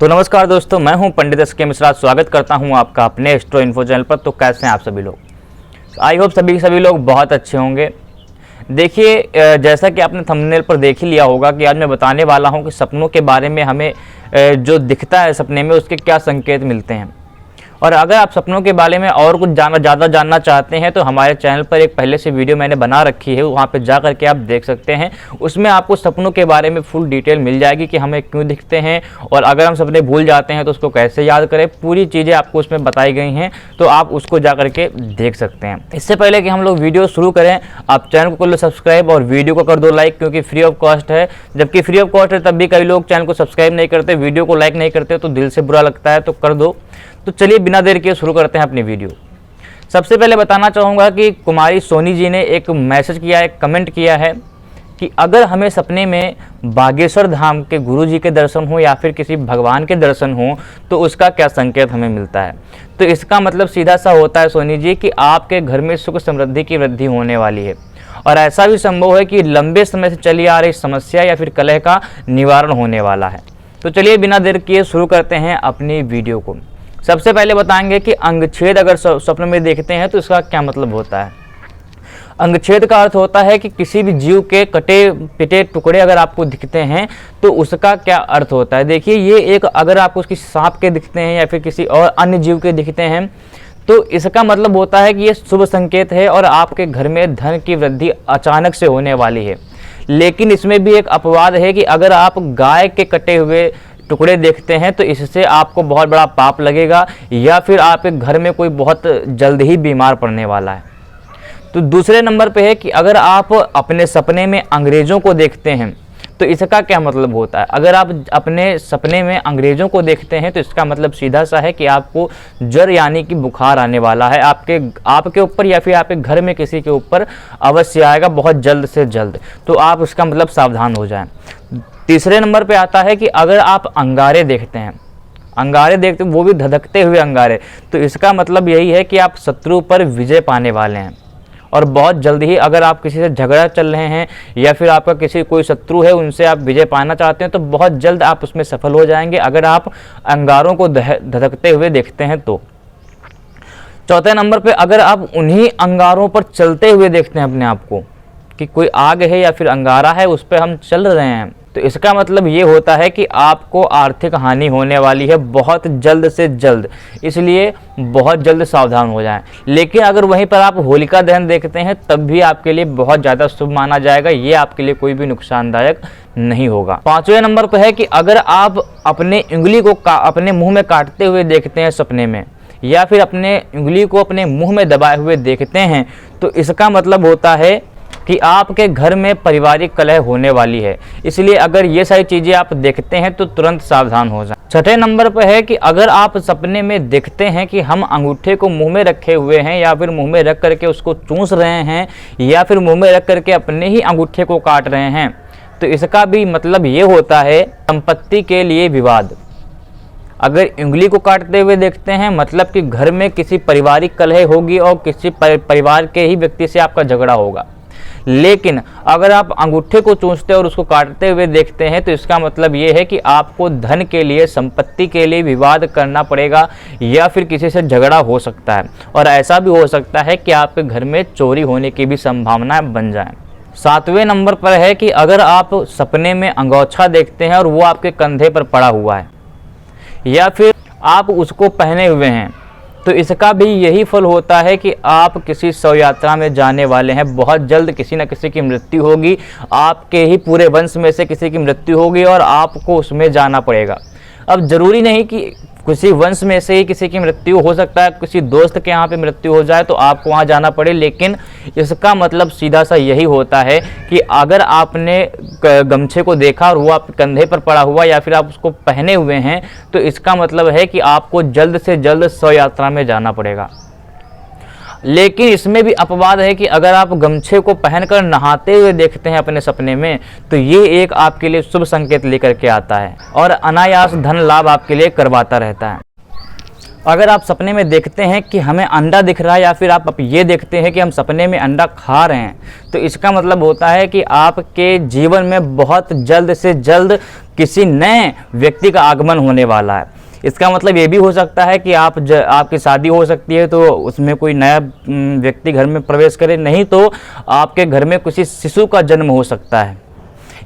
तो नमस्कार दोस्तों, मैं हूं पंडित एस के मिश्रा। स्वागत करता हूं आपका अपने एस्ट्रो इन्फो चैनल पर। तो कैसे हैं आप सभी लोग? आई होप सभी लोग बहुत अच्छे होंगे। देखिए, जैसा कि आपने थंबनेल पर देख ही लिया होगा कि आज मैं बताने वाला हूं कि सपनों के बारे में हमें जो दिखता है सपने में उसके क्या संकेत मिलते हैं। और अगर आप सपनों के बारे में और कुछ ज़्यादा जानना चाहते हैं तो हमारे चैनल पर एक पहले से वीडियो मैंने बना रखी है, वहाँ पे जा करके आप देख सकते हैं। उसमें आपको सपनों के बारे में फुल डिटेल मिल जाएगी कि हमें क्यों दिखते हैं और अगर हम सपने भूल जाते हैं तो उसको कैसे याद करें। पूरी चीज़ें आपको उसमें बताई गई हैं, तो आप उसको जा करके देख सकते हैं। इससे पहले कि हम लोग वीडियो शुरू करें, आप चैनल को कर लो सब्सक्राइब और वीडियो को कर दो लाइक, क्योंकि फ्री ऑफ कॉस्ट है। जबकि फ्री ऑफ कॉस्ट है तब भी कई लोग चैनल को सब्सक्राइब नहीं करते, वीडियो को लाइक नहीं करते, तो दिल से बुरा लगता है, तो कर दो। तो चलिए बिना देर किए शुरू करते हैं अपनी वीडियो। सबसे पहले बताना चाहूँगा कि कुमारी सोनी जी ने एक मैसेज किया है, कमेंट किया है कि अगर हमें सपने में बागेश्वर धाम के गुरु जी के दर्शन हो या फिर किसी भगवान के दर्शन हो तो उसका क्या संकेत हमें मिलता है। तो इसका मतलब सीधा सा होता है सोनी जी कि आपके घर में सुख समृद्धि की वृद्धि होने वाली है। और ऐसा भी संभव है कि लंबे समय से चली आ रही समस्या या फिर कलह का निवारण होने वाला है। तो चलिए बिना देर किए शुरू करते हैं अपनी वीडियो को। सबसे पहले बताएंगे कि अंगछेद अगर स्वप्न में देखते हैं तो इसका क्या मतलब होता है। अंगछेद का अर्थ होता है कि किसी भी जीव के कटे पिटे टुकड़े अगर आपको दिखते हैं तो उसका क्या अर्थ होता है। देखिए, ये एक अगर आपको किसी सांप के दिखते हैं या फिर किसी और अन्य जीव के दिखते हैं तो इसका मतलब होता है कि ये शुभ संकेत है और आपके घर में धन की वृद्धि अचानक से होने वाली है। लेकिन इसमें भी एक अपवाद है कि अगर आप गाय के कटे हुए टुकड़े देखते हैं तो इससे आपको बहुत बड़ा पाप लगेगा या फिर आपके घर में कोई बहुत जल्द ही बीमार पड़ने वाला है। तो दूसरे नंबर पे है कि अगर आप अपने सपने में अंग्रेज़ों को देखते हैं तो इसका क्या मतलब होता है। अगर आप अपने सपने में अंग्रेज़ों को देखते हैं तो इसका मतलब सीधा सा है कि आपको ज्वर यानी कि बुखार आने वाला है आपके ऊपर या फिर आपके घर में किसी के ऊपर अवश्य आएगा बहुत जल्द से जल्द। तो आप उसका मतलब सावधान हो जाएं। तीसरे नंबर पे आता है कि अगर आप अंगारे देखते हैं, वो भी धधकते हुए अंगारे, तो इसका मतलब यही है कि आप शत्रु पर विजय पाने वाले हैं और बहुत जल्द ही। अगर आप किसी से झगड़ा चल रहे हैं या फिर आपका कोई शत्रु है उनसे आप विजय पाना चाहते हैं तो बहुत जल्द आप उसमें सफल हो जाएंगे अगर आप अंगारों को धधकते हुए देखते हैं तो। चौथे नंबर पे अगर आप उन्हीं अंगारों पर चलते हुए देखते हैं अपने आप को कि कोई आग है या फिर अंगारा है उस पर हम चल रहे हैं, तो इसका मतलब ये होता है कि आपको आर्थिक हानि होने वाली है बहुत जल्द से जल्द, इसलिए बहुत जल्द सावधान हो जाएं। लेकिन अगर वहीं पर आप होलिका दहन देखते हैं तब भी आपके लिए बहुत ज़्यादा शुभ माना जाएगा, ये आपके लिए कोई भी नुकसानदायक नहीं होगा। पांचवें नंबर पर है कि अगर आप अपने उंगली को अपने मुँह में काटते हुए देखते हैं सपने में या फिर अपने उंगली को अपने मुँह में दबाए हुए देखते हैं तो इसका मतलब होता है कि आपके घर में पारिवारिक कलह होने वाली है। इसलिए अगर ये सारी चीज़ें आप देखते हैं तो तुरंत सावधान हो जाएं। छठे नंबर पर है कि अगर आप सपने में देखते हैं कि हम अंगूठे को मुंह में रखे हुए हैं या फिर मुंह में रख करके उसको चूस रहे हैं या फिर मुंह में रख करके अपने ही अंगूठे को काट रहे हैं तो इसका भी मतलब ये होता है संपत्ति के लिए विवाद। अगर उंगली को काटते हुए देखते हैं मतलब कि घर में किसी पारिवारिक कलह होगी और किसी परिवार के ही व्यक्ति से आपका झगड़ा होगा। लेकिन अगर आप अंगूठे को चूसते और उसको काटते हुए देखते हैं तो इसका मतलब ये है कि आपको धन के लिए संपत्ति के लिए विवाद करना पड़ेगा या फिर किसी से झगड़ा हो सकता है और ऐसा भी हो सकता है कि आपके घर में चोरी होने की भी संभावनाएं बन जाएं। सातवें नंबर पर है कि अगर आप सपने में अंगोछा देखते हैं और वो आपके कंधे पर पड़ा हुआ है या फिर आप उसको पहने हुए हैं तो इसका भी यही फल होता है कि आप किसी शव यात्रा में जाने वाले हैं। बहुत जल्द किसी न किसी की मृत्यु होगी, आपके ही पूरे वंश में से किसी की मृत्यु होगी और आपको उसमें जाना पड़ेगा। अब जरूरी नहीं कि किसी वंश में से ही किसी की मृत्यु हो सकता है, किसी दोस्त के यहाँ पे मृत्यु हो जाए तो आपको वहाँ जाना पड़े, लेकिन इसका मतलब सीधा सा यही होता है कि अगर आपने गमछे को देखा और वो आपके कंधे पर पड़ा हुआ या फिर आप उसको पहने हुए हैं तो इसका मतलब है कि आपको जल्द से जल्द शव यात्रा में जाना पड़ेगा। लेकिन इसमें भी अपवाद है कि अगर आप गमछे को पहनकर नहाते हुए देखते हैं अपने सपने में तो ये एक आपके लिए शुभ संकेत लेकर के आता है और अनायास धन लाभ आपके लिए करवाता रहता है। अगर आप सपने में देखते हैं कि हमें अंडा दिख रहा है या फिर आप ये देखते हैं कि हम सपने में अंडा खा रहे हैं तो इसका मतलब होता है कि आपके जीवन में बहुत जल्द से जल्द किसी नए व्यक्ति का आगमन होने वाला है। इसका मतलब ये भी हो सकता है कि आपकी शादी हो सकती है तो उसमें कोई नया व्यक्ति घर में प्रवेश करे, नहीं तो आपके घर में किसी शिशु का जन्म हो सकता है।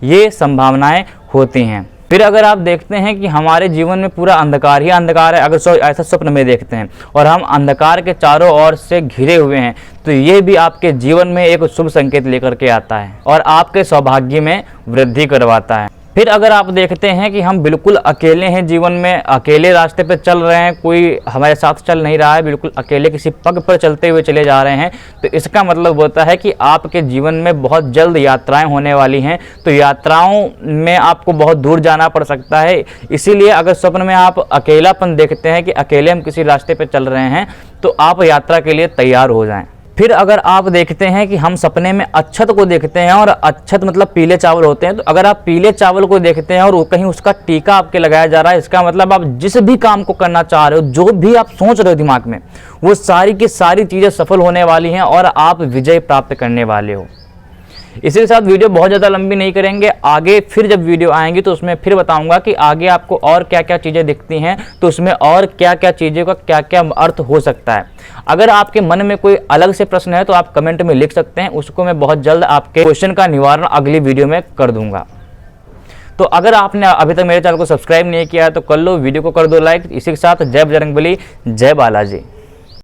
ये संभावनाएं होती हैं। फिर अगर आप देखते हैं कि हमारे जीवन में पूरा अंधकार ही अंधकार है, अगर ऐसा स्वप्न में देखते हैं और हम अंधकार के चारों ओर से घिरे हुए हैं, तो ये भी आपके जीवन में एक शुभ संकेत लेकर के आता है और आपके सौभाग्य में वृद्धि करवाता है। फिर अगर आप देखते हैं कि हम बिल्कुल अकेले हैं, जीवन में अकेले रास्ते पर चल रहे हैं, कोई हमारे साथ चल नहीं रहा है, बिल्कुल अकेले किसी पग पर चलते हुए चले जा रहे हैं, तो इसका मतलब होता है कि आपके जीवन में बहुत जल्द यात्राएं होने वाली हैं। तो यात्राओं में आपको बहुत दूर जाना पड़ सकता है। इसीलिए अगर स्वप्न में आप अकेलापन देखते हैं कि अकेले हम किसी रास्ते पर चल रहे हैं, तो आप यात्रा के लिए तैयार हो जाएं। फिर अगर आप देखते हैं कि हम सपने में अक्षत को देखते हैं, और अक्षत मतलब पीले चावल होते हैं, तो अगर आप पीले चावल को देखते हैं और कहीं उसका टीका आपके लगाया जा रहा है, इसका मतलब आप जिस भी काम को करना चाह रहे हो, जो भी आप सोच रहे हो दिमाग में, वो सारी की सारी चीज़ें सफल होने वाली हैं और आप विजय प्राप्त करने वाले हो। इसी के साथ वीडियो बहुत ज़्यादा लंबी नहीं करेंगे, आगे फिर जब वीडियो आएंगी तो उसमें फिर बताऊंगा कि आगे आपको और क्या क्या चीज़ें दिखती हैं, तो उसमें और क्या क्या चीज़ों का क्या क्या अर्थ हो सकता है। अगर आपके मन में कोई अलग से प्रश्न है तो आप कमेंट में लिख सकते हैं, उसको मैं बहुत जल्द आपके क्वेश्चन का निवारण अगली वीडियो में कर दूंगा। तो अगर आपने अभी तक मेरे चैनल को सब्सक्राइब नहीं किया है तो कर लो, वीडियो को कर दो लाइक। इसी के साथ जय बजरंगबली, जय बालाजी।